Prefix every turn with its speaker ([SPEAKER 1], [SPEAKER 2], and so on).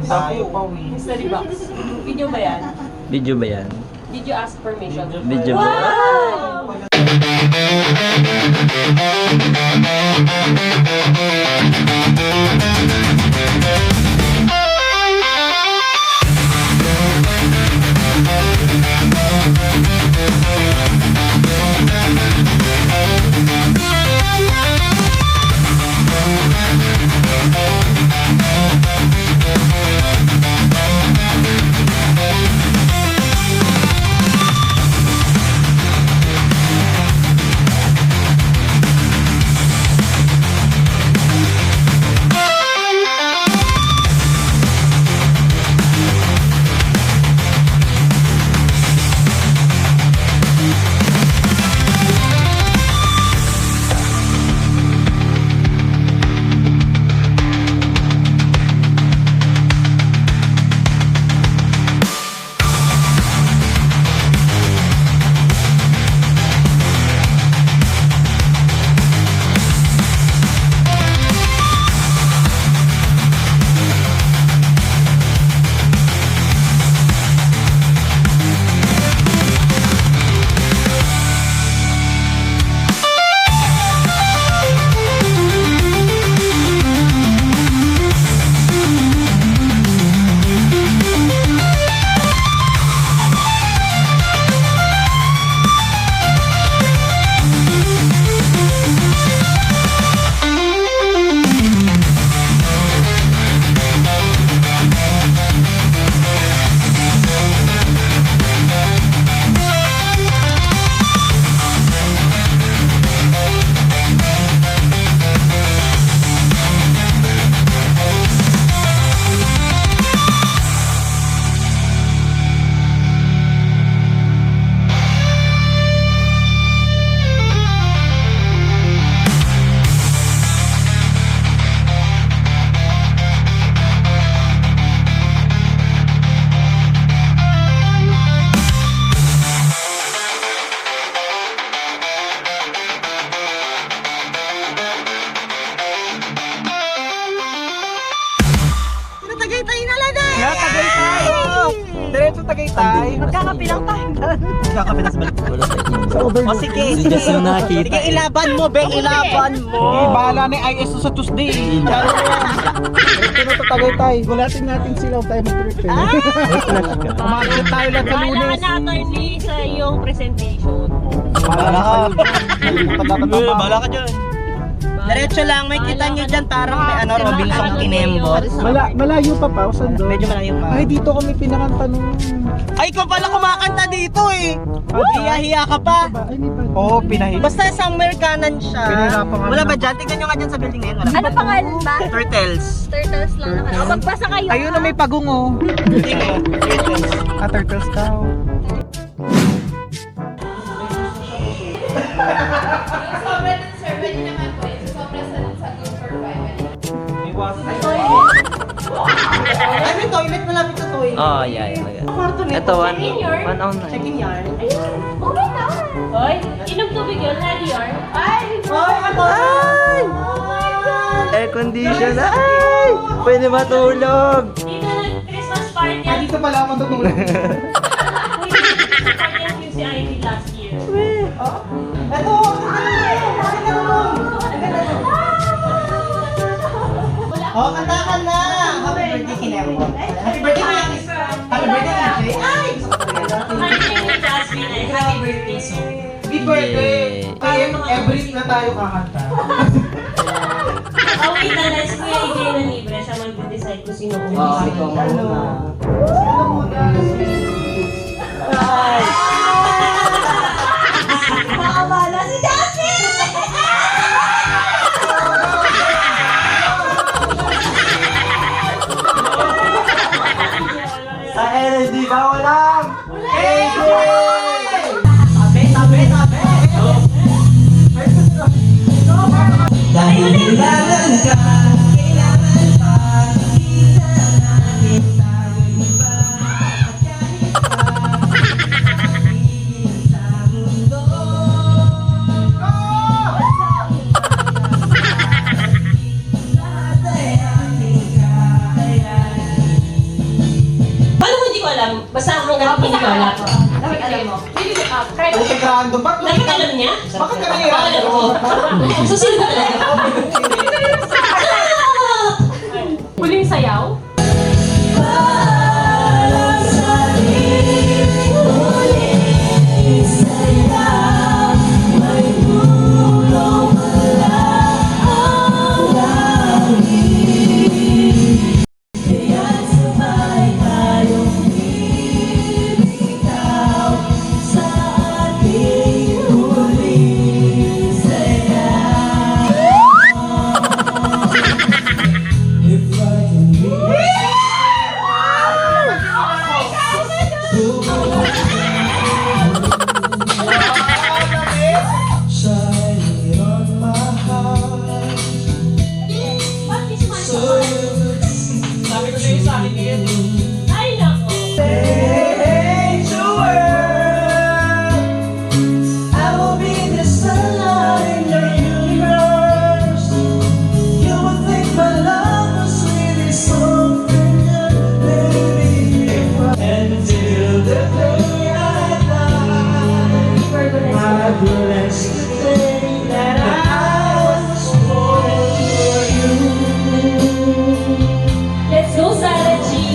[SPEAKER 1] tayo, pauwi.
[SPEAKER 2] Mystery box. Video ba yan?
[SPEAKER 3] Video ba yan?
[SPEAKER 2] Did you ask permission?
[SPEAKER 3] Video ba?
[SPEAKER 2] Wow!
[SPEAKER 1] Tagaytay na lang eh! Yeah, Tagaytay! Diretso Tagaytay.
[SPEAKER 2] Magkakapilang tayo doon.
[SPEAKER 1] Magkakapilas balik.
[SPEAKER 3] O
[SPEAKER 1] sige,
[SPEAKER 3] sige. Sige, nakita.
[SPEAKER 1] Sige, ilaban mo, be, ilaban mo. Bahala na yung ISO sa Tuesday. Lalo na yan. Diretso na to Tagaytay. Gulatin natin sila, tayo mag-prepare. Umakit tayo lang sa
[SPEAKER 2] Bahala
[SPEAKER 1] Lunes.
[SPEAKER 2] ka na, attorney, sa iyong presentation.
[SPEAKER 1] Bahala ka.
[SPEAKER 3] Bala ka dyan.
[SPEAKER 1] Diretso lang, may kita nyo dyan parang may ano, Robinsong Kinembot.
[SPEAKER 4] Malayo pa pa, saan doon?
[SPEAKER 1] Medyo malayo pa.
[SPEAKER 4] Ay, dito kami pinakanta nung...
[SPEAKER 1] Ay, ikaw pala kumakanta dito eh! Hiya-hiya ka pa!
[SPEAKER 4] Ay, hindi pa.
[SPEAKER 1] Oo, pinahiya. Basta somewhere kanan siya.
[SPEAKER 4] Pinahirapan ka
[SPEAKER 1] Wala
[SPEAKER 4] na.
[SPEAKER 1] ba dyan? Tignan nyo nga dyan sa building ngayon. Wala.
[SPEAKER 2] Ano pangalan ba?
[SPEAKER 1] Turtles.
[SPEAKER 2] Turtles lang naman. O, magbasa kayo.
[SPEAKER 4] Ayun na may pagungo.
[SPEAKER 1] Building eh. Turtles.
[SPEAKER 4] Turtles cow.
[SPEAKER 5] Sobra dun, sir. Pwede naman po. Sobra sa 2 for 5.
[SPEAKER 1] Ay, may toilet. Malapit sa toilet.
[SPEAKER 3] Oh, yeah.
[SPEAKER 1] Kwarto nito.
[SPEAKER 3] Ito,
[SPEAKER 2] Check-in yard.
[SPEAKER 3] 109.
[SPEAKER 1] Check-in yard.
[SPEAKER 2] Oh my God. Hoy, inom tubig yun. Ready yard. Ay!
[SPEAKER 1] Ay, ano?
[SPEAKER 3] Ay!
[SPEAKER 2] Oh my God.
[SPEAKER 3] Air condition. Ay! Pwede matulog.
[SPEAKER 2] Dito nag-Christmas party.
[SPEAKER 4] Ay, dito pala ako matutulog.
[SPEAKER 2] Christmas party ang QCID last year.
[SPEAKER 1] Ito! Oh, kanta ka na! Happy birthday, Kinembot. Happy birthday, Kuya Chris. Happy birthday, AJ. Ay!
[SPEAKER 2] My name is Jasmine. and Happy birthday song.
[SPEAKER 1] Happy birthday!
[SPEAKER 4] Kaya every na tayo kakanta.
[SPEAKER 2] Oh wait, let's Kuya AJ na libre. Siya mag-decide kung sino kung
[SPEAKER 3] Oh, ikaw muna.
[SPEAKER 1] Ano muna? Ay!
[SPEAKER 2] Makabala si Jasmine!
[SPEAKER 3] Sa LSD ba walang?
[SPEAKER 1] AJ! Tabi, tabi, tabi! Dahil kailangan ka, kailangan pa, kita natin tayo'y iba. At kahit pa, sa mundo. Lahat ay ating kakayanan.
[SPEAKER 2] Basta hanggang hindi ko alam. Dapat alam mo. Kahit
[SPEAKER 4] Bakit random?
[SPEAKER 2] dapat alam niya.
[SPEAKER 4] Bakit ka
[SPEAKER 2] Alam
[SPEAKER 4] nahihirap?
[SPEAKER 2] mo. So, sino ba talaga? Huling sayaw? Ay, nako. Let's go, Sarah G.